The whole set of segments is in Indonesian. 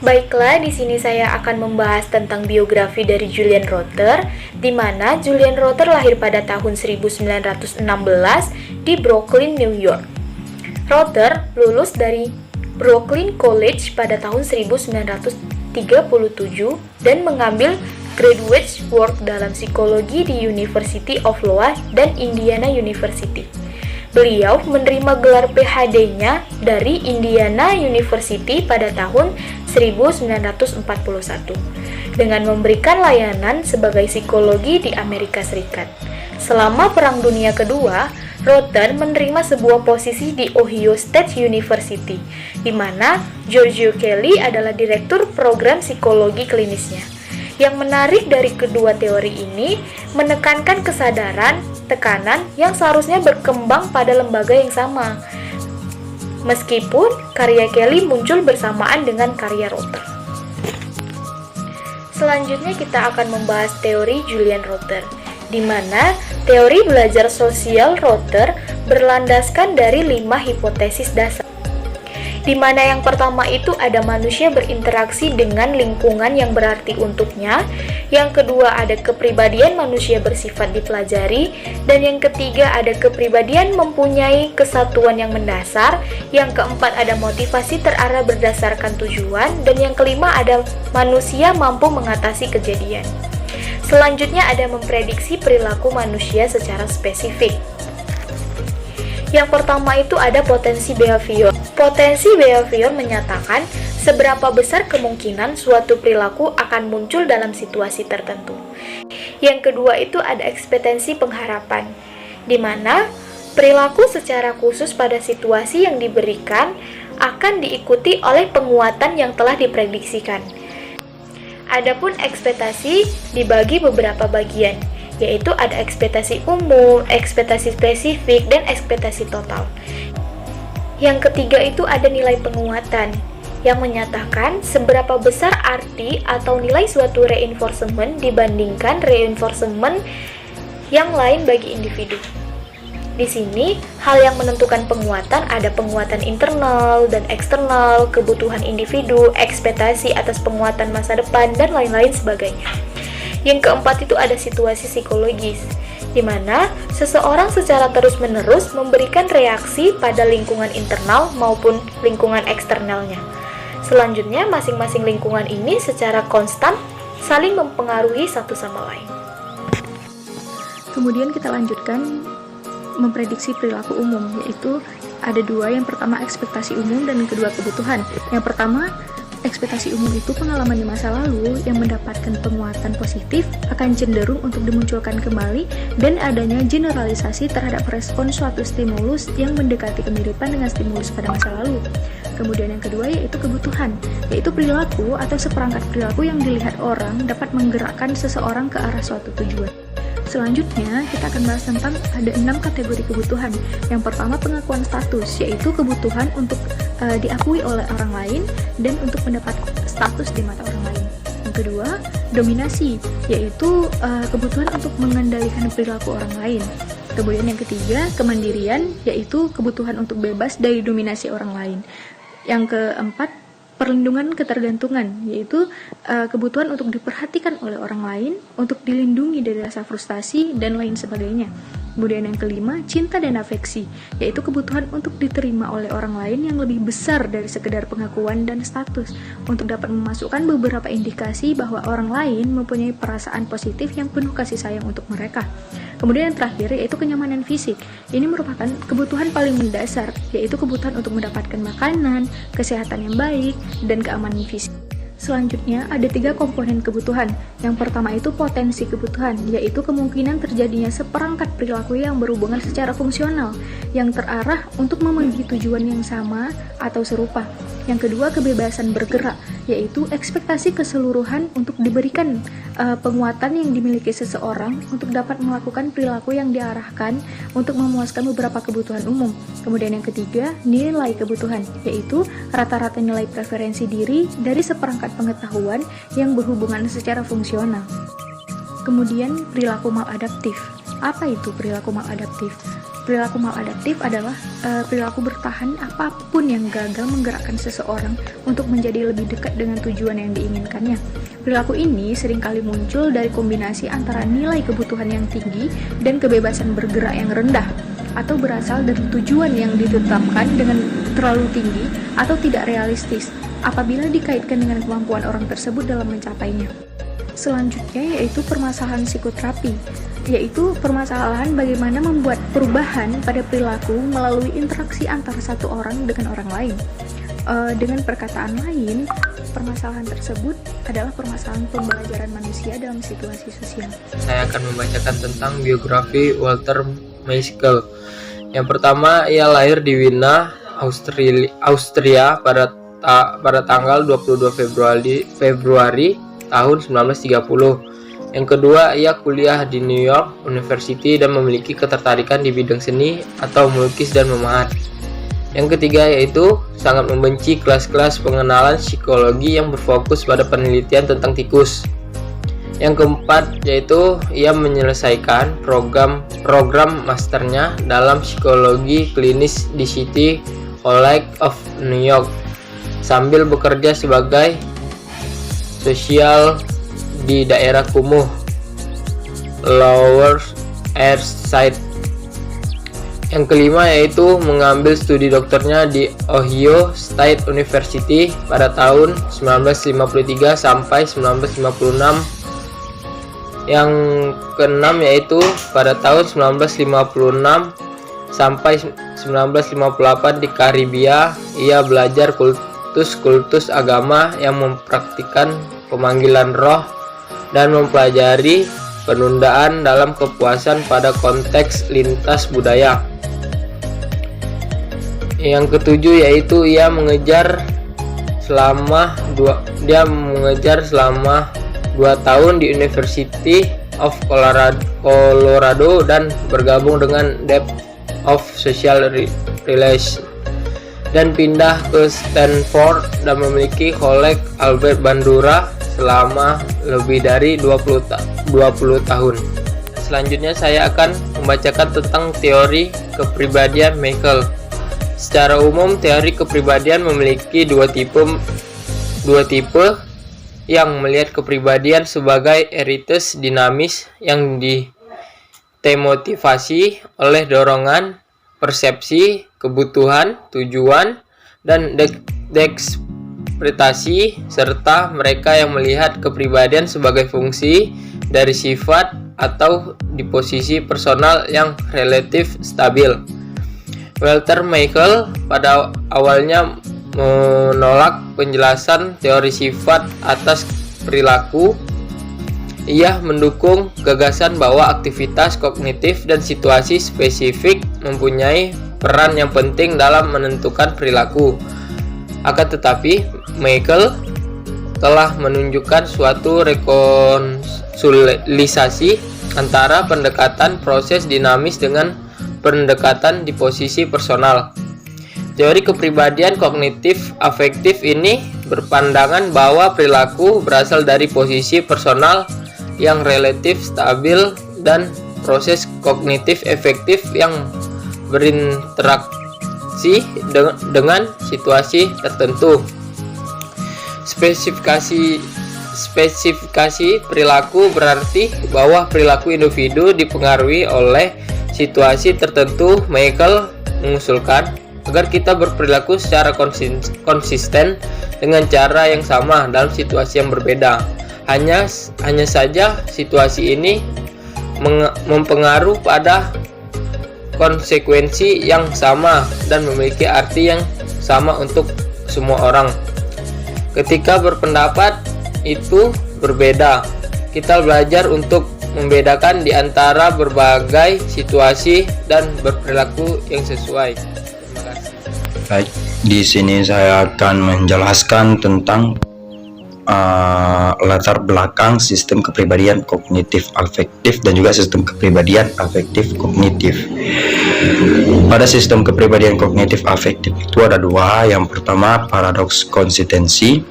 Baiklah, di sini saya akan membahas tentang biografi dari Julian Rother, di mana Julian Rother lahir pada tahun 1916 di Brooklyn, New York. Rother lulus dari Brooklyn College pada tahun 1937 dan mengambil graduate work dalam psikologi di University of Iowa dan Indiana University. Beliau menerima gelar PhD-nya dari Indiana University pada tahun 1941 dengan memberikan layanan sebagai psikologi di Amerika Serikat. Selama Perang Dunia Kedua, Rother menerima sebuah posisi di Ohio State University, di mana Giorgio Kelly adalah direktur program psikologi klinisnya. Yang menarik dari kedua teori ini menekankan kesadaran, tekanan yang seharusnya berkembang pada lembaga yang sama. Meskipun karya Kelly muncul bersamaan dengan karya Rother. Selanjutnya kita akan membahas teori Julian Rother, di mana teori belajar sosial Rother berlandaskan dari 5 hipotesis dasar. Di mana yang pertama itu ada manusia berinteraksi dengan lingkungan yang berarti untuknya, yang kedua ada kepribadian manusia bersifat dipelajari, dan yang ketiga ada kepribadian mempunyai kesatuan yang mendasar, yang keempat ada motivasi terarah berdasarkan tujuan, dan yang kelima ada manusia mampu mengatasi kejadian. Selanjutnya ada memprediksi perilaku manusia secara spesifik. Yang pertama itu ada potensi behavior. Potensi behavior menyatakan seberapa besar kemungkinan suatu perilaku akan muncul dalam situasi tertentu. Yang kedua itu ada ekspektasi pengharapan, di mana perilaku secara khusus pada situasi yang diberikan akan diikuti oleh penguatan yang telah diprediksikan. Adapun ekspektasi dibagi beberapa bagian, yaitu ada ekspektasi umum, ekspektasi spesifik, dan ekspektasi total. Yang ketiga itu ada nilai penguatan, yang menyatakan seberapa besar arti atau nilai suatu reinforcement dibandingkan reinforcement yang lain bagi individu. Di sini, hal yang menentukan penguatan ada penguatan internal dan eksternal, kebutuhan individu, ekspektasi atas penguatan masa depan, dan lain-lain sebagainya. Yang keempat itu ada situasi psikologis, di mana seseorang secara terus-menerus memberikan reaksi pada lingkungan internal maupun lingkungan eksternalnya. Selanjutnya, masing-masing lingkungan ini secara konstan saling mempengaruhi satu sama lain. Kemudian kita lanjutkan memprediksi perilaku umum, yaitu ada dua, yang pertama ekspektasi umum dan yang kedua kebutuhan. Yang pertama, ekspektasi umum itu pengalaman di masa lalu yang mendapatkan penguatan positif akan cenderung untuk dimunculkan kembali dan adanya generalisasi terhadap respon suatu stimulus yang mendekati kemiripan dengan stimulus pada masa lalu. Kemudian yang kedua yaitu kebutuhan, yaitu perilaku atau seperangkat perilaku yang dilihat orang dapat menggerakkan seseorang ke arah suatu tujuan. Selanjutnya, kita akan bahas tentang ada 6 kategori kebutuhan. Yang pertama, pengakuan status, yaitu kebutuhan untuk diakui oleh orang lain dan untuk mendapat status di mata orang lain. Yang kedua, dominasi, yaitu kebutuhan untuk mengendalikan perilaku orang lain. Kemudian yang ketiga, kemandirian, yaitu kebutuhan untuk bebas dari dominasi orang lain. Yang keempat, perlindungan ketergantungan, yaitu kebutuhan untuk diperhatikan oleh orang lain, untuk dilindungi dari rasa frustasi, dan lain sebagainya. Kemudian yang kelima, cinta dan afeksi, yaitu kebutuhan untuk diterima oleh orang lain yang lebih besar dari sekedar pengakuan dan status, untuk dapat memasukkan beberapa indikasi bahwa orang lain mempunyai perasaan positif yang penuh kasih sayang untuk mereka. Kemudian yang terakhir yaitu kenyamanan fisik. Ini merupakan kebutuhan paling mendasar, yaitu kebutuhan untuk mendapatkan makanan, kesehatan yang baik, dan keamanan fisik. Selanjutnya, ada 3 komponen kebutuhan. Yang pertama itu potensi kebutuhan, yaitu kemungkinan terjadinya seperangkat perilaku yang berhubungan secara fungsional, yang terarah untuk memenuhi tujuan yang sama atau serupa. Yang kedua, kebebasan bergerak, yaitu ekspektasi keseluruhan untuk diberikan penguatan yang dimiliki seseorang untuk dapat melakukan perilaku yang diarahkan untuk memuaskan beberapa kebutuhan umum. Kemudian yang ketiga, nilai kebutuhan, yaitu rata-rata nilai preferensi diri dari seperangkat pengetahuan yang berhubungan secara fungsional. Kemudian perilaku maladaptif. Apa itu perilaku maladaptif? Perilaku maladaptif adalah perilaku bertahan apapun yang gagal menggerakkan seseorang untuk menjadi lebih dekat dengan tujuan yang diinginkannya. Perilaku ini seringkali muncul dari kombinasi antara nilai kebutuhan yang tinggi dan kebebasan bergerak yang rendah, atau berasal dari tujuan yang ditetapkan dengan terlalu tinggi atau tidak realistis apabila dikaitkan dengan kemampuan orang tersebut dalam mencapainya. Selanjutnya yaitu permasalahan psikoterapi, yaitu permasalahan bagaimana membuat perubahan pada perilaku melalui interaksi antara satu orang dengan orang lain. Dengan perkataan lain, permasalahan tersebut adalah permasalahan pembelajaran manusia dalam situasi sosial. Saya akan membacakan tentang biografi Walter Mischel. Yang pertama, ia lahir di Wina, Austria pada tanggal 22 Februari tahun 1930. Yang kedua, ia kuliah di New York University dan memiliki ketertarikan di bidang seni atau melukis dan memahat. Yang ketiga yaitu sangat membenci kelas-kelas pengenalan psikologi yang berfokus pada penelitian tentang tikus. Yang keempat yaitu ia menyelesaikan program masternya dalam psikologi klinis di City College of New York sambil bekerja sebagai sosial di daerah kumuh Lower East Side. Yang kelima yaitu mengambil studi doktornya di Ohio State University pada tahun 1953 sampai 1956. Yang keenam yaitu pada tahun 1956 sampai 1958 di Karibia ia belajar kultus agama yang mempraktikkan pemanggilan roh dan mempelajari penundaan dalam kepuasan pada konteks lintas budaya. Yang ketujuh yaitu ia mengejar selama 2 tahun di University of Colorado dan bergabung dengan Depth of Social Relations dan pindah ke Stanford dan memiliki College Albert Bandura selama lebih dari 20 tahun. Selanjutnya saya akan membacakan tentang teori kepribadian Mischel. Secara umum, teori kepribadian memiliki dua tipe yang melihat kepribadian sebagai entitas dinamis yang dimotivasi oleh dorongan, persepsi, kebutuhan, tujuan, dan ekspektasi, serta mereka yang melihat kepribadian sebagai fungsi dari sifat atau di posisi personal yang relatif stabil. Walter Mischel pada awalnya menolak penjelasan teori sifat atas perilaku. Ia mendukung gagasan bahwa aktivitas kognitif dan situasi spesifik mempunyai peran yang penting dalam menentukan perilaku. Akan tetapi, Mischel telah menunjukkan suatu rekonsiliasi antara pendekatan proses dinamis dengan pendekatan di posisi personal. Teori kepribadian kognitif afektif ini berpandangan bahwa perilaku berasal dari posisi personal yang relatif stabil dan proses kognitif efektif yang berinteraksi dengan situasi tertentu. Spesifikasi perilaku berarti bahwa perilaku individu dipengaruhi oleh situasi tertentu. Mischel mengusulkan agar kita berperilaku secara konsisten dengan cara yang sama dalam situasi yang berbeda. Hanya saja situasi ini mempengaruhi pada konsekuensi yang sama dan memiliki arti yang sama untuk semua orang. Ketika berpendapat itu berbeda, kita belajar untuk membedakan di antara berbagai situasi dan berperilaku yang sesuai. Terima kasih. Baik, di sini saya akan menjelaskan tentang latar belakang sistem kepribadian kognitif afektif dan juga sistem kepribadian afektif kognitif. Pada sistem kepribadian kognitif afektif itu ada dua. Yang pertama, paradoks konsistensi,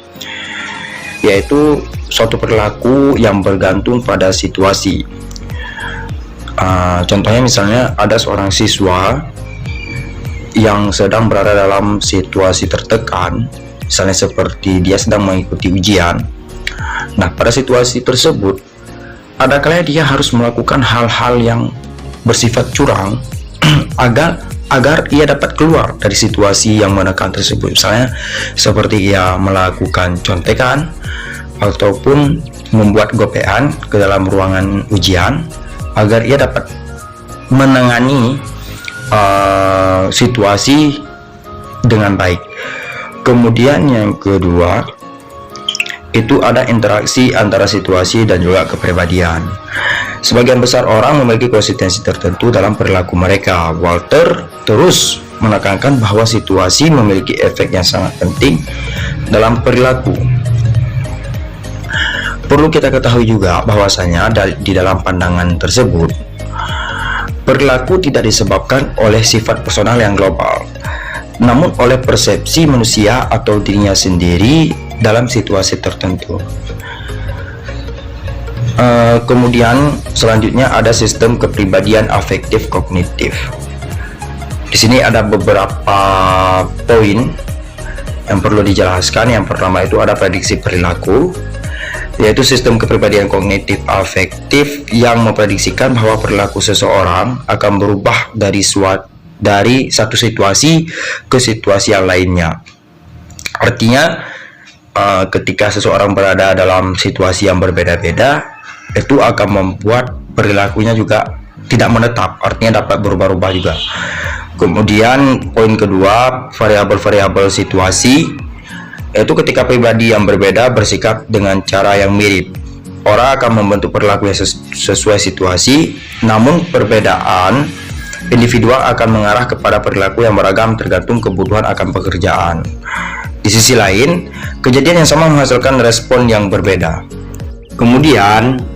yaitu suatu perilaku yang bergantung pada situasi. Contohnya misalnya ada seorang siswa yang sedang berada dalam situasi tertekan, misalnya seperti dia sedang mengikuti ujian. Nah, pada situasi tersebut ada kalanya dia harus melakukan hal-hal yang bersifat curang agar ia dapat keluar dari situasi yang menekan tersebut. Misalnya seperti ia melakukan contekan ataupun membuat gopean ke dalam ruangan ujian agar ia dapat menangani situasi dengan baik. Kemudian yang kedua itu ada interaksi antara situasi dan juga kepribadian. Sebagian besar orang memiliki konsistensi tertentu dalam perilaku mereka. Walter terus menekankan bahwa situasi memiliki efek yang sangat penting dalam perilaku. Perlu kita ketahui juga bahwasanya di dalam pandangan tersebut, perilaku tidak disebabkan oleh sifat personal yang global, namun oleh persepsi manusia atau dirinya sendiri dalam situasi tertentu. Kemudian selanjutnya ada sistem kepribadian afektif kognitif. Di sini ada beberapa poin yang perlu dijelaskan. Yang pertama itu ada prediksi perilaku, yaitu sistem kepribadian kognitif afektif yang memprediksikan bahwa perilaku seseorang akan berubah dari satu situasi ke situasi yang lainnya. Artinya ketika seseorang berada dalam situasi yang berbeda-beda, itu akan membuat perilakunya juga tidak menetap, artinya dapat berubah-ubah juga. Kemudian poin kedua, variabel-variabel situasi, yaitu ketika pribadi yang berbeda bersikap dengan cara yang mirip, orang akan membentuk perilaku yang sesuai situasi, namun perbedaan individual akan mengarah kepada perilaku yang beragam tergantung kebutuhan akan pekerjaan. Di sisi lain, kejadian yang sama menghasilkan respon yang berbeda. Kemudian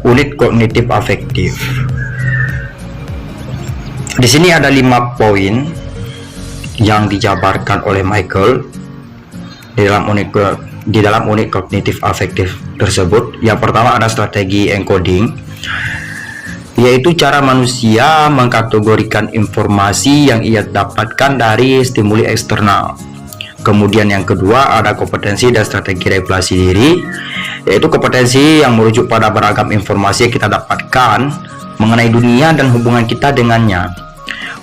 unit kognitif afektif. Di sini ada 5 poin yang dijabarkan oleh Michael di dalam unit kognitif afektif tersebut. Yang pertama ada strategi encoding, yaitu cara manusia mengkategorikan informasi yang ia dapatkan dari stimuli eksternal. Kemudian yang kedua ada kompetensi dan strategi regulasi diri, yaitu kompetensi yang merujuk pada beragam informasi yang kita dapatkan mengenai dunia dan hubungan kita dengannya.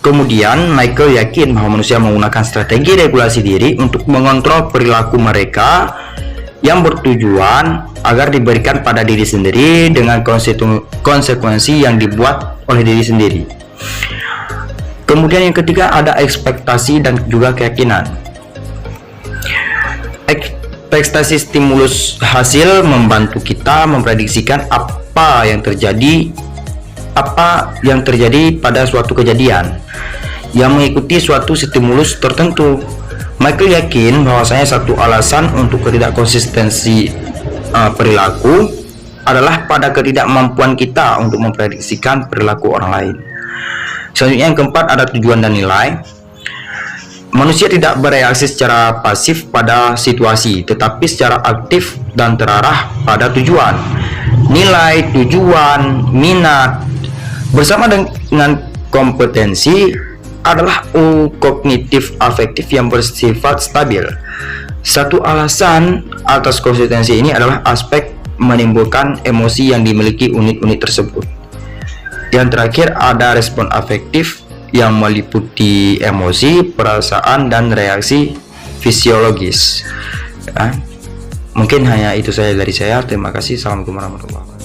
Kemudian Michael yakin bahwa manusia menggunakan strategi regulasi diri untuk mengontrol perilaku mereka yang bertujuan agar diberikan pada diri sendiri dengan konsekuensi yang dibuat oleh diri sendiri. Kemudian yang ketiga ada ekspektasi dan juga keyakinan. Ekspektasi stimulus hasil membantu kita memprediksikan apa yang terjadi pada suatu kejadian yang mengikuti suatu stimulus tertentu. Michael yakin bahwasanya satu alasan untuk ketidakkonsistensi perilaku adalah pada ketidakmampuan kita untuk memprediksikan perilaku orang lain. Selanjutnya yang keempat ada tujuan dan nilai. Manusia tidak bereaksi secara pasif pada situasi, tetapi secara aktif dan terarah pada tujuan. Nilai, tujuan, minat, bersama dengan kompetensi adalah kognitif afektif yang bersifat stabil. Satu alasan atas konsistensi ini adalah aspek menimbulkan emosi yang dimiliki unit-unit tersebut. Yang terakhir ada respon afektif yang meliputi emosi, perasaan, dan reaksi fisiologis. Ya. Mungkin hanya itu saja dari saya. Terima kasih. Assalamualaikum warahmatullahi wabarakatuh.